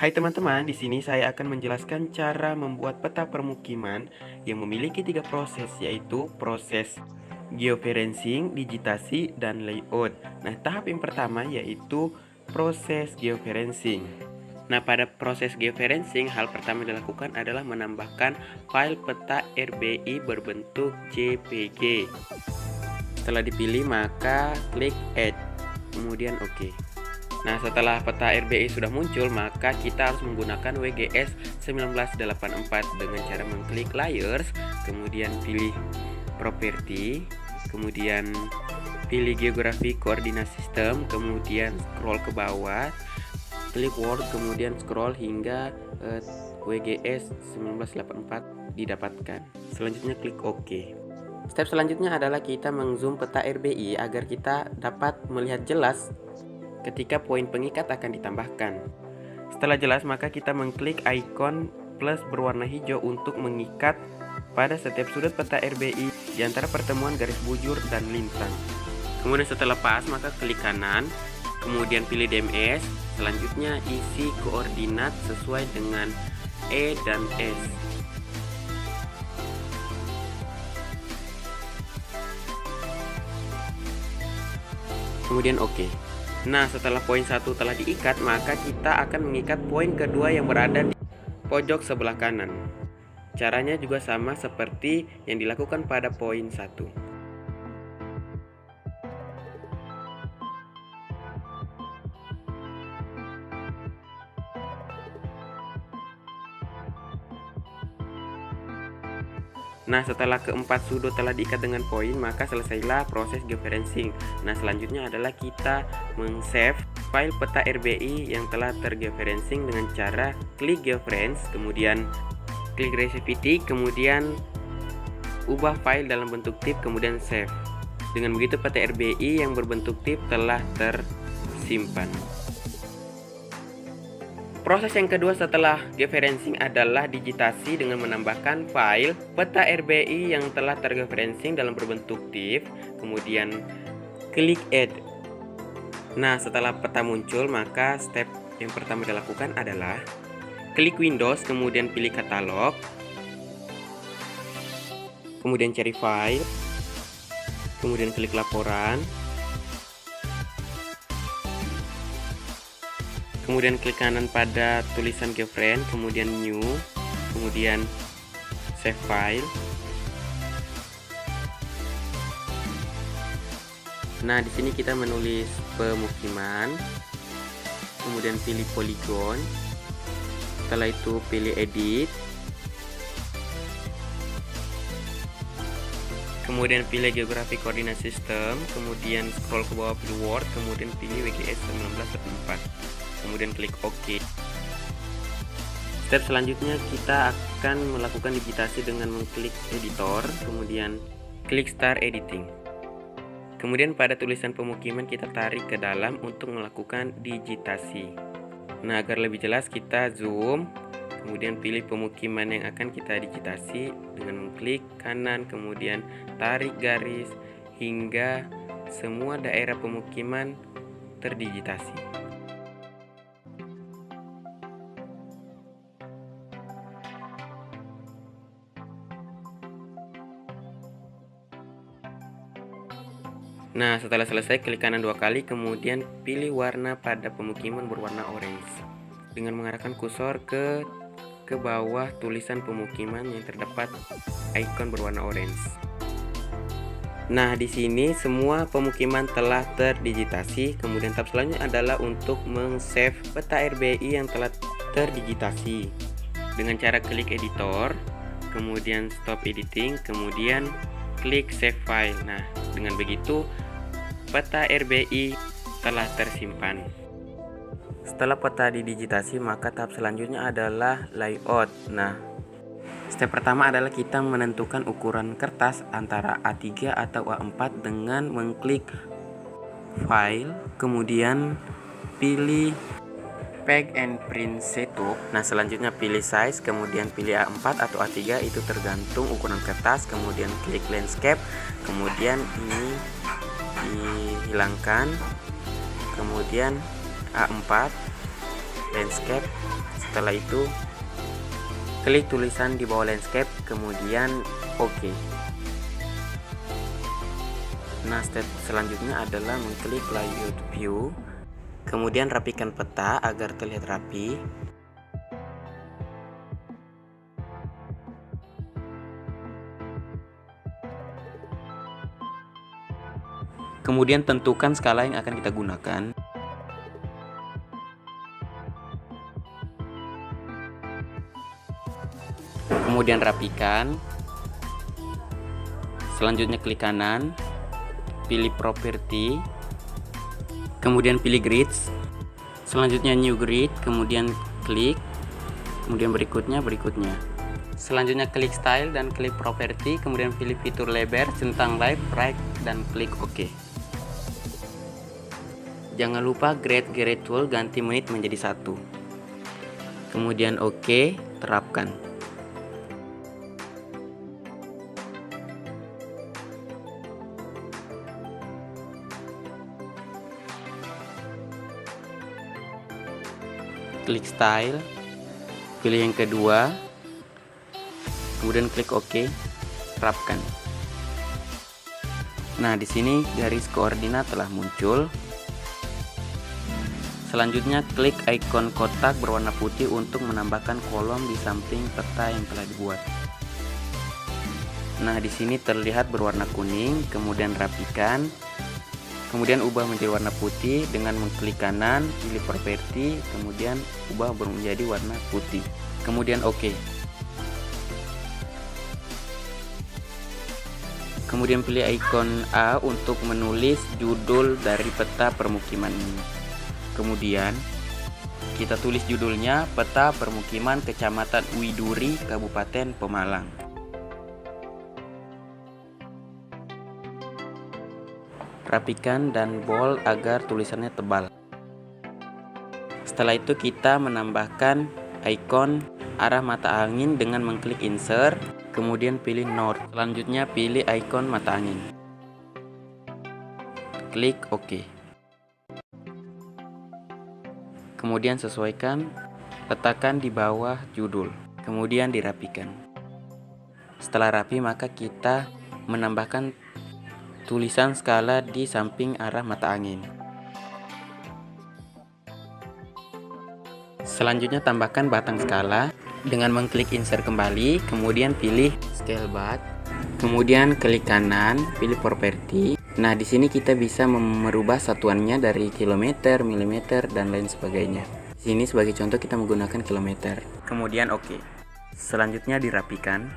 Hai teman-teman, di sini saya akan menjelaskan cara membuat peta permukiman yang memiliki tiga proses, yaitu proses georeferencing, digitasi, dan layout. Nah, tahap yang pertama yaitu proses georeferencing. Nah, pada proses georeferencing, hal pertama yang dilakukan adalah menambahkan file peta RBI berbentuk JPG. Setelah dipilih, maka klik Add, kemudian OK. Nah, setelah peta RBI sudah muncul, maka kita harus menggunakan WGS 1984 dengan cara mengklik Layers, kemudian pilih Property, kemudian pilih Geography Coordinate System, kemudian scroll ke bawah, klik Word, kemudian scroll hingga WGS 1984 didapatkan. Selanjutnya klik OK. Step selanjutnya adalah kita mengzoom peta RBI agar kita dapat melihat jelas ketika poin pengikat akan ditambahkan. Setelah jelas, maka kita mengklik ikon plus berwarna hijau untuk mengikat pada setiap sudut peta RBI di antara pertemuan garis bujur dan lintang. Kemudian setelah pas, maka klik kanan, kemudian pilih DMS, selanjutnya isi koordinat sesuai dengan E dan S. Kemudian OK. Nah, setelah poin 1 telah diikat, maka kita akan mengikat poin kedua yang berada di pojok sebelah kanan. Caranya juga sama seperti yang dilakukan pada poin 1. Nah, setelah keempat sudut telah diikat dengan poin, maka selesailah proses georeferencing. Nah, selanjutnya adalah kita meng-save file peta RBI yang telah tergeoreferencing dengan cara klik georeference, kemudian klik resivity, kemudian ubah file dalam bentuk TIFF, kemudian save. Dengan begitu peta RBI yang berbentuk TIFF telah tersimpan. Proses yang kedua setelah georeferencing adalah digitasi dengan menambahkan file peta RBI yang telah tergeoreferencing dalam berbentuk TIFF, kemudian klik Add. Nah, setelah peta muncul, maka step yang pertama dilakukan adalah klik Windows, kemudian pilih katalog, kemudian cari file, kemudian klik laporan, kemudian klik kanan pada tulisan geofriend, kemudian new, kemudian save file. Nah, di sini kita menulis pemukiman, kemudian pilih polygon. Setelah itu pilih edit, kemudian pilih geographic coordinate system, kemudian scroll ke bawah pilih Word, kemudian pilih WGS 1984, kemudian klik OK. Step selanjutnya kita akan melakukan digitasi dengan mengklik editor, kemudian klik start editing. Kemudian pada tulisan pemukiman kita tarik ke dalam untuk melakukan digitasi. Nah, agar lebih jelas kita zoom, kemudian pilih pemukiman yang akan kita digitasi dengan mengklik kanan, kemudian tarik garis hingga semua daerah pemukiman terdigitasi. Nah, setelah selesai, klik kanan 2 kali, kemudian pilih warna pada pemukiman berwarna orange dengan mengarahkan kursor ke bawah tulisan pemukiman yang terdapat ikon berwarna orange. Nah, di sini semua pemukiman telah terdigitasi. Kemudian tahap selanjutnya adalah untuk meng-save peta RBI yang telah terdigitasi dengan cara klik editor, kemudian stop editing, kemudian klik save file. Nah, dengan begitu peta RBI telah tersimpan. Setelah peta didigitasi, maka tahap selanjutnya adalah layout. Nah, step pertama adalah kita menentukan ukuran kertas antara A3 atau A4 dengan mengklik file, kemudian pilih pack and print setup. Nah, selanjutnya pilih size, kemudian pilih A4 atau A3, itu tergantung ukuran kertas, kemudian klik landscape, kemudian ini dihilangkan, kemudian A4 landscape, Setelah itu klik tulisan di bawah landscape, kemudian oke. Nah, step selanjutnya adalah mengklik layout view, kemudian rapikan peta agar terlihat rapi. Kemudian tentukan skala yang akan kita gunakan. Kemudian rapikan. Selanjutnya klik kanan, pilih property, kemudian pilih grids. Selanjutnya new grid, kemudian klik, kemudian berikutnya. Selanjutnya klik style dan klik property, kemudian pilih fitur lebar, centang left, right, dan klik OK. Jangan lupa grade tool ganti menit menjadi 1. Kemudian OK, terapkan. Klik style, pilih yang kedua, kemudian klik OK, terapkan. Nah, di sini garis koordinat telah muncul. Selanjutnya klik ikon kotak berwarna putih untuk menambahkan kolom di samping peta yang telah dibuat. Nah, di sini terlihat berwarna kuning, kemudian rapikan. Kemudian ubah menjadi warna putih dengan mengklik kanan, pilih properti, kemudian ubah menjadi warna putih. Kemudian OK. Kemudian pilih ikon A untuk menulis judul dari peta permukiman ini. Kemudian kita tulis judulnya Peta Permukiman Kecamatan Widuri, Kabupaten Pemalang. Rapikan dan bold agar tulisannya tebal. Setelah itu kita menambahkan ikon arah mata angin dengan mengklik insert, kemudian pilih north. Selanjutnya pilih ikon mata angin. Klik OK. Kemudian sesuaikan, letakkan di bawah judul, kemudian dirapikan. Setelah rapi, maka kita menambahkan tulisan skala di samping arah mata angin. Selanjutnya tambahkan batang skala dengan mengklik insert kembali, kemudian pilih scale bar, kemudian klik kanan, pilih properti. Nah, di sini kita bisa merubah satuannya dari kilometer, milimeter, dan lain sebagainya. Di sini sebagai contoh kita menggunakan kilometer. Kemudian OK. Selanjutnya dirapikan.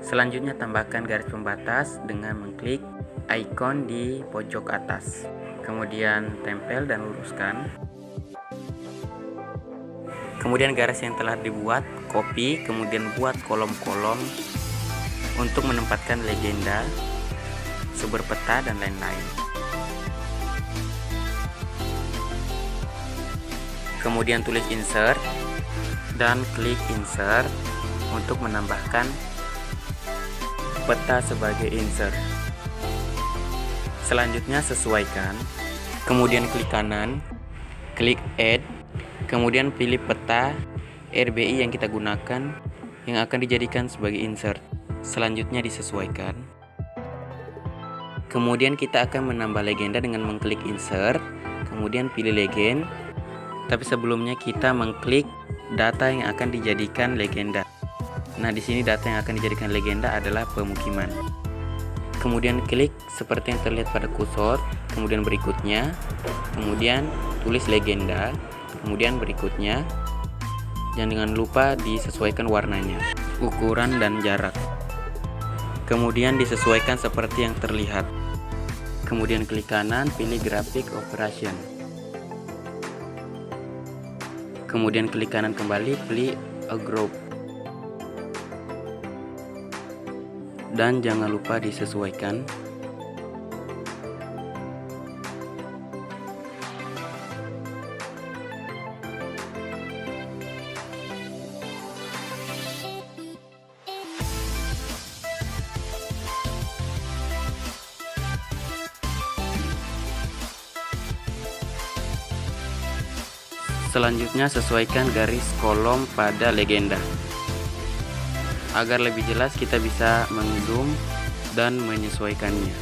Selanjutnya tambahkan garis pembatas dengan mengklik ikon di pojok atas. Kemudian tempel dan luruskan. Kemudian garis yang telah dibuat, copy, kemudian buat kolom-kolom untuk menempatkan legenda, sumber peta, dan lain-lain. Kemudian tulis insert dan klik insert untuk menambahkan peta sebagai insert. Selanjutnya sesuaikan, kemudian klik kanan, klik add, kemudian pilih peta RBI yang kita gunakan yang akan dijadikan sebagai insert. Selanjutnya disesuaikan. Kemudian kita akan menambah legenda dengan mengklik insert, kemudian pilih legend. Tapi sebelumnya kita mengklik data yang akan dijadikan legenda. Nah, di sini data yang akan dijadikan legenda adalah pemukiman. Kemudian klik seperti yang terlihat pada kursor, kemudian berikutnya, kemudian tulis legenda, kemudian berikutnya. Jangan lupa disesuaikan warnanya, ukuran, dan jarak. Kemudian disesuaikan seperti yang terlihat. Kemudian klik kanan, pilih graphic operation. Kemudian klik kanan kembali, pilih a group. Dan jangan lupa disesuaikan. Selanjutnya sesuaikan garis kolom pada legenda. Agar lebih jelas kita bisa mengzoom dan menyesuaikannya.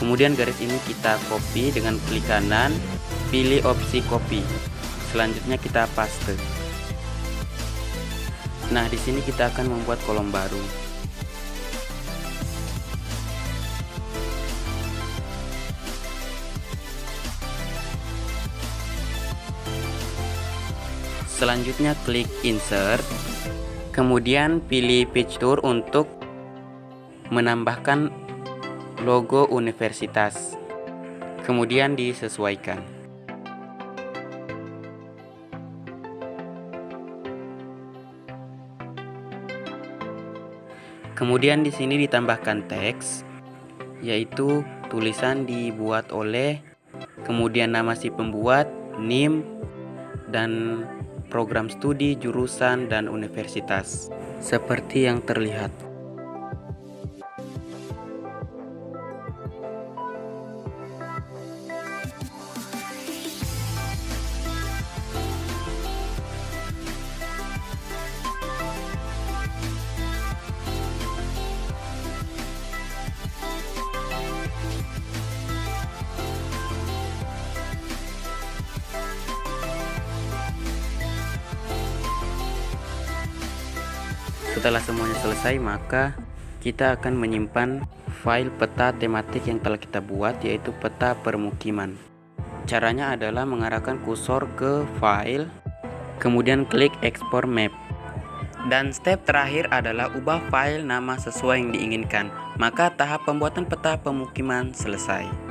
Kemudian garis ini kita copy dengan klik kanan, pilih opsi copy. Selanjutnya kita paste. Nah, di sini kita akan membuat kolom baru. Selanjutnya klik insert, kemudian pilih picture untuk menambahkan logo universitas, kemudian disesuaikan. Kemudian di sini ditambahkan teks, yaitu tulisan dibuat oleh, kemudian nama si pembuat, NIM, dan program studi, jurusan, dan universitas, seperti yang terlihat. Setelah semuanya selesai, maka kita akan menyimpan file peta tematik yang telah kita buat, yaitu peta permukiman. Caranya adalah mengarahkan kursor ke file, kemudian klik export map. Dan step terakhir adalah ubah file nama sesuai yang diinginkan. Maka tahap pembuatan peta pemukiman selesai.